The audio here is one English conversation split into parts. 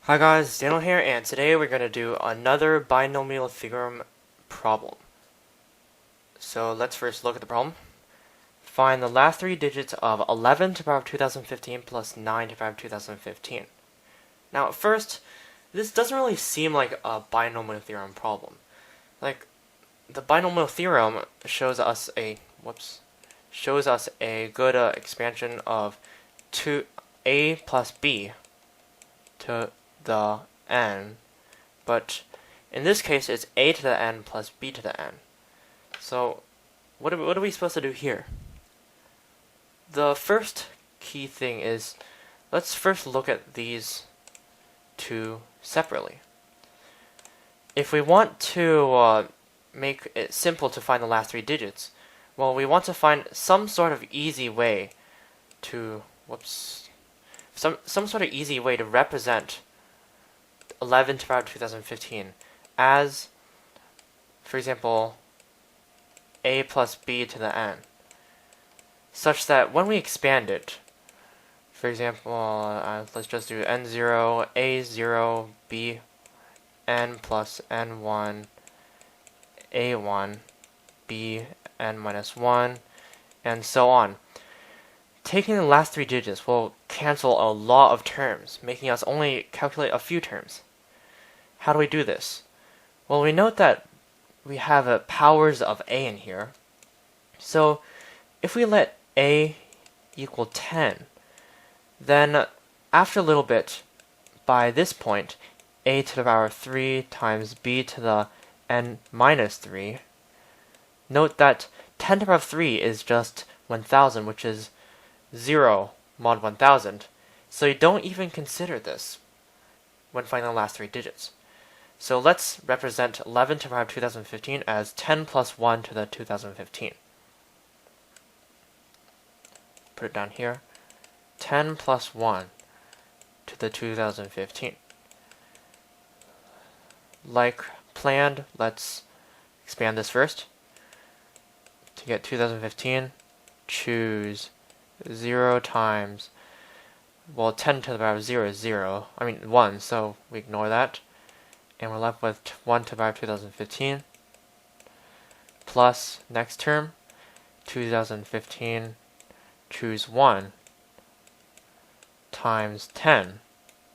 Hi guys, Daniel here, and today we're going to do another binomial theorem problem. So let's first look at the problem. Find the last three digits of 11 to the power of 2015 plus 9 to the power of 2015. Now at first, this doesn't really seem like a binomial theorem problem. Like, the binomial theorem shows us a good expansion of 2a plus b to the n, but in this case it's a to the n plus b to the n. So what are we supposed to do here? The first key thing is, let's first look at these two separately. If we want to make it simple to find the last three digits, well, we want to find some sort of easy way to some sort of easy way to represent 11 to the power of 2015 as, for example, a plus b to the n, such that when we expand it, for example, let's just do n0, a0, b, n plus n1, a1, b, n minus 1, and so on. Taking the last three digits will cancel a lot of terms, making us only calculate a few terms. How do we do this? Well, we note that we have powers of a in here. So if we let a equal 10, then after a little bit, by this point, a to the power 3 times b to the n minus 3, note that 10 to the power 3 is just 1000, which is 0 mod 1000. So you don't even consider this when finding the last three digits. So let's represent 11 to the power of 2015 as 10 plus 1 to the 2015. Put it down here. 10 plus 1 to the 2015. Like planned, let's expand this first. To get 2015, choose 0 times, well, 10 to the power of 0 is 1, so we ignore that. And we're left with 1 to the power of 2015 plus, next term, 2015, choose 1 times 10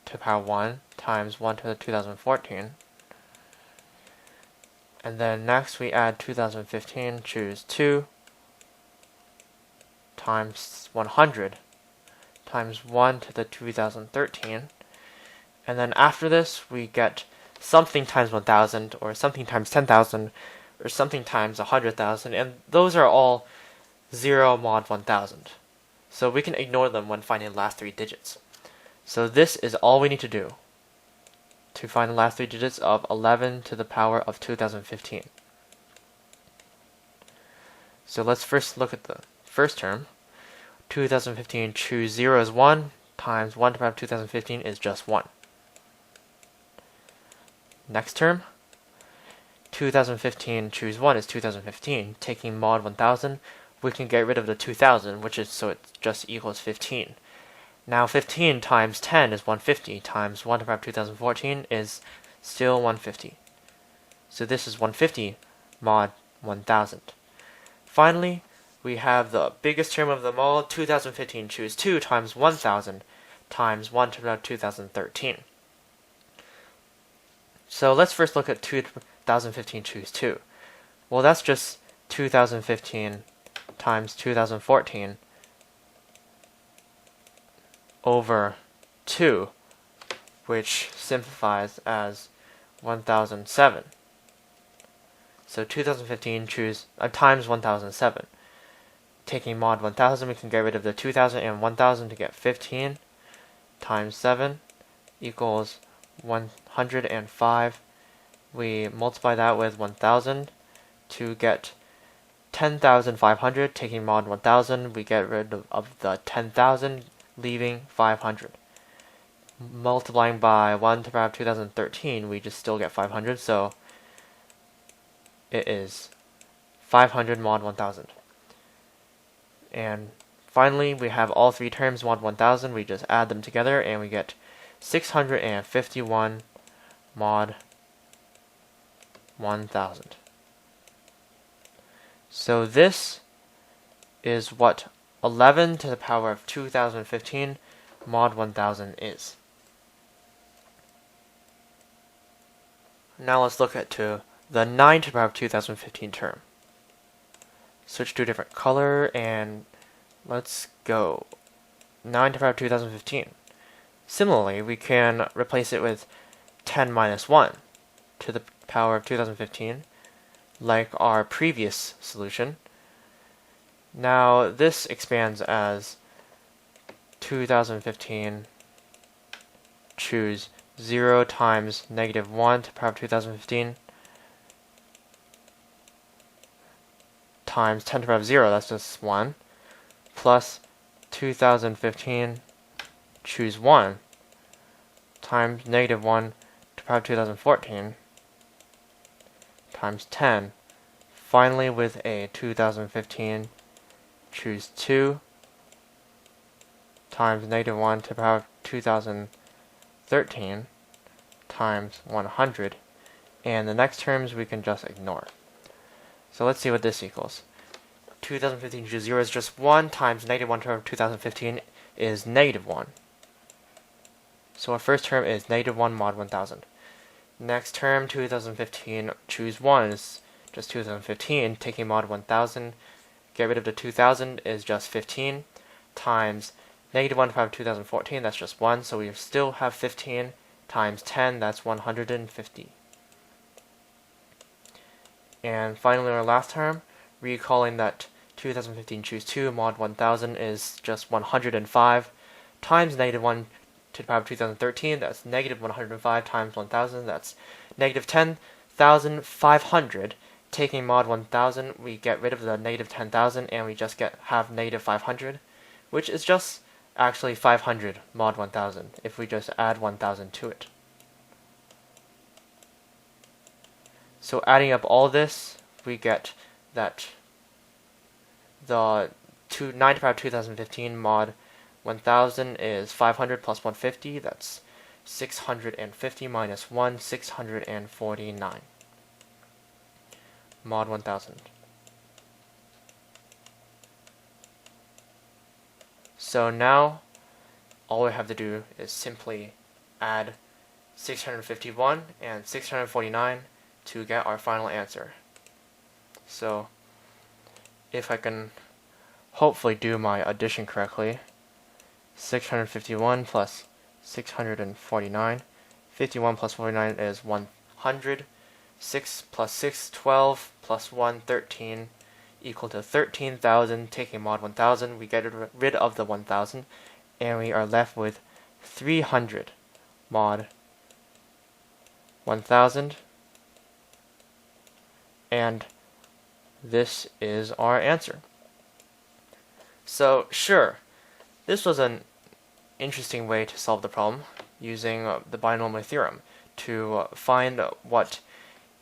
to the power 1 times 1 to the 2014. And then next we add 2015, choose 2 times 100 times 1 to the 2013. And then after this we get something times 1000, or something times 10,000, or something times 100,000, and those are all 0 mod 1000. So we can ignore them when finding the last three digits. So this is all we need to do to find the last three digits of 11 to the power of 2015. So let's first look at the first term. 2015, choose 0 is 1, times 1 to the power of 2015 is just 1. Next term, 2015, choose 1 is 2015. Taking mod 1000, we can get rid of the 2000, so it just equals 15. Now 15 times 10 is 150, times 1 to the power of 2014 is still 150. So this is 150 mod 1000. Finally, we have the biggest term of them all, 2015, choose 2 times 1000 times 1 to the power of 2013. So let's first look at 2015, choose 2. Well, that's just 2015 times 2014 over 2, which simplifies as 1007. So 2015 choose times 1007. Taking mod 1000, we can get rid of the 2000 and 1000 to get 15 times 7 equals 105. We multiply that with 1000 to get 10,500. Taking mod 1000, we get rid of the 10,000, leaving 500. Multiplying by 1 to the power of 2013, we just still get 500, so it is 500 mod 1000. And finally, we have all three terms mod 1000. We just add them together and we get 651 mod 1000. So this is what 11 to the power of 2015 mod 1000 is. Now let's look at the 9 to the power of 2015 term. Switch to a different color and let's go 9 to the power of 2015. Similarly, we can replace it with 10 minus 1 to the power of 2015, like our previous solution. Now this expands as 2015, choose 0 times negative 1 to the power of 2015 times 10 to the power of 0, that's just 1, plus 2015, choose 1 times negative 1 to the power of 2014 times 10. Finally, with a 2015, choose 2 times negative 1 to the power of 2013 times 100, and the next terms we can just ignore. So let's see what this equals. 2015 choose 0 is just 1 times negative 1 to the power of 2015 is negative 1. So our first term is negative 1 mod 1000. Next term, 2015, choose 1 is just 2015, taking mod 1000, get rid of the 2000 is just 15, times negative 1 to the power of 2014, that's just 1, so we still have 15, times 10, that's 150. And finally our last term, recalling that 2015 choose 2 mod 1000 is just 105, times negative 1 to the power of 2013, that's negative 105 times 1000, that's negative 10,500. Taking mod 1000, we get rid of the negative 10,000 and we just have negative 500, which is just actually 500 mod 1000 if we just add 1000 to it. So adding up all this, we get that the 9 to the power of 2015 mod 1000 is 500 plus 150, that's 650 minus 1, 649. Mod 1000. So now, all we have to do is simply add 651 and 649 to get our final answer. So, if I can hopefully do my addition correctly, 651 plus 649, 51 plus 49 is 100, 6 plus 6, 12, plus 1, 13, equal to 13,000. Taking mod 1000, we get rid of the 1000, and we are left with 300 mod 1000, and this is our answer. So, sure, this was an interesting way to solve the problem, using the binomial theorem to find what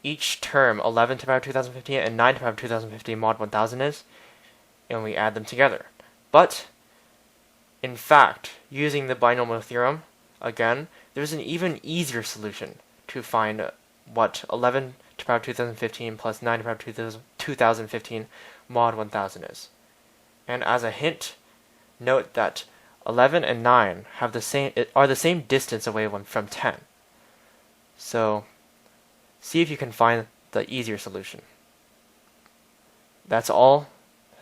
each term 11 to the power of 2015 and 9 to the power of 2015 mod 1000 is, and we add them together. But, in fact, using the binomial theorem, again, there's an even easier solution to find what 11 to the power of 2015 plus 9 to the power of 2015 mod 1000 is. And as a hint, note that 11 and 9 are the same distance away from 10. So, see if you can find the easier solution. That's all.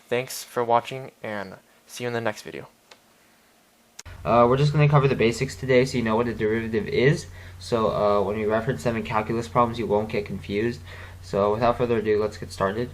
Thanks for watching, and see you in the next video. We're just going to cover the basics today so you know what a derivative is. So when we reference them in calculus problems, you won't get confused. So without further ado, let's get started.